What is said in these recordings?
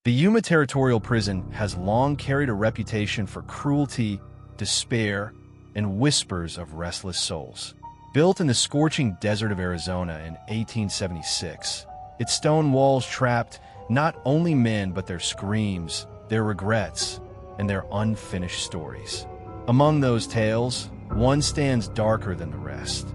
The Yuma Territorial Prison has long carried a reputation for cruelty, despair, and whispers of restless souls. Built in the scorching desert of Arizona in 1876, its stone walls trapped not only men but their screams, their regrets, and their unfinished stories. Among those tales, one stands darker than the rest.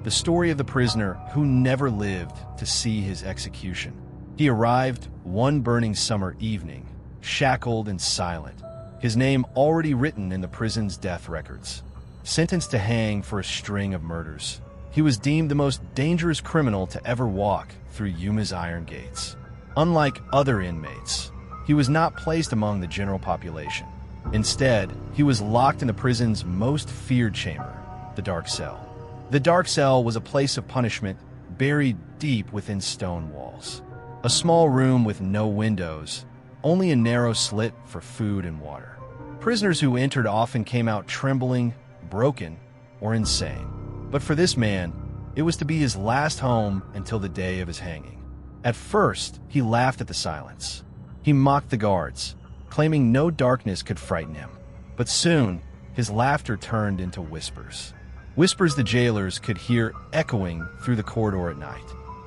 The story of the prisoner who never lived to see his execution. He arrived one burning summer evening, shackled and silent, his name already written in the prison's death records. Sentenced to hang for a string of murders, he was deemed the most dangerous criminal to ever walk through Yuma's iron gates. Unlike other inmates, he was not placed among the general population. Instead, he was locked in the prison's most feared chamber, the dark cell. The dark cell was a place of punishment buried deep within stone walls. A small room with no windows, only a narrow slit for food and water. Prisoners who entered often came out trembling, broken, or insane. But for this man, it was to be his last home until the day of his hanging. At first, he laughed at the silence. He mocked the guards, claiming no darkness could frighten him. But soon, his laughter turned into whispers. Whispers the jailers could hear echoing through the corridor at night.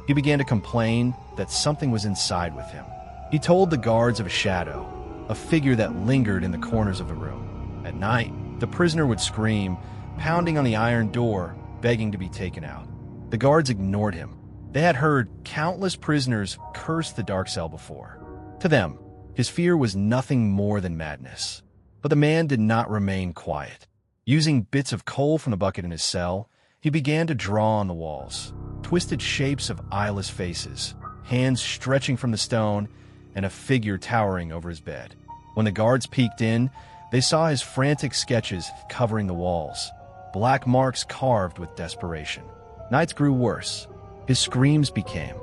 He began to complain that something was inside with him. He told the guards of a shadow, a figure that lingered in the corners of the room. At night, the prisoner would scream, pounding on the iron door, begging to be taken out. The guards ignored him. They had heard countless prisoners curse the dark cell before. To them, his fear was nothing more than madness. But the man did not remain quiet. Using bits of coal from the bucket in his cell, he began to draw on the walls, twisted shapes of eyeless faces, hands stretching from the stone, and a figure towering over his bed. When the guards peeked in, they saw his frantic sketches covering the walls, black marks carved with desperation. Nights grew worse. His screams became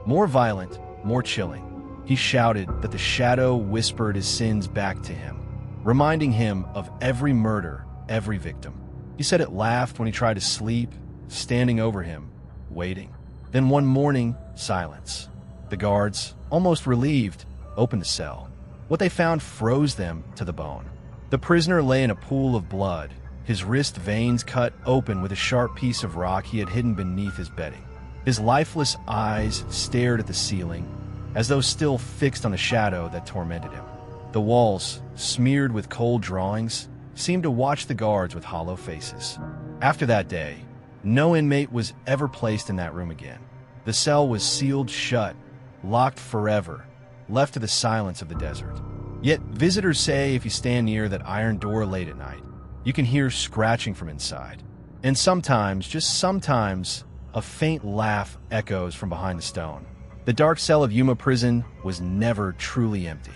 more violent, more chilling. He shouted that the shadow whispered his sins back to him, reminding him of every murder, every victim. He said it laughed when he tried to sleep, standing over him, waiting. Then one morning, silence. The guards, almost relieved, opened the cell. What they found froze them to the bone. The prisoner lay in a pool of blood, his wrist veins cut open with a sharp piece of rock he had hidden beneath his bedding. His lifeless eyes stared at the ceiling, as though still fixed on the shadow that tormented him. The walls, smeared with cold drawings, seemed to watch the guards with hollow faces. After that day, no inmate was ever placed in that room again. The cell was sealed shut, locked forever, left to the silence of the desert. Yet visitors say if you stand near that iron door late at night, you can hear scratching from inside. And sometimes, just sometimes, a faint laugh echoes from behind the stone. The dark cell of Yuma Prison was never truly empty.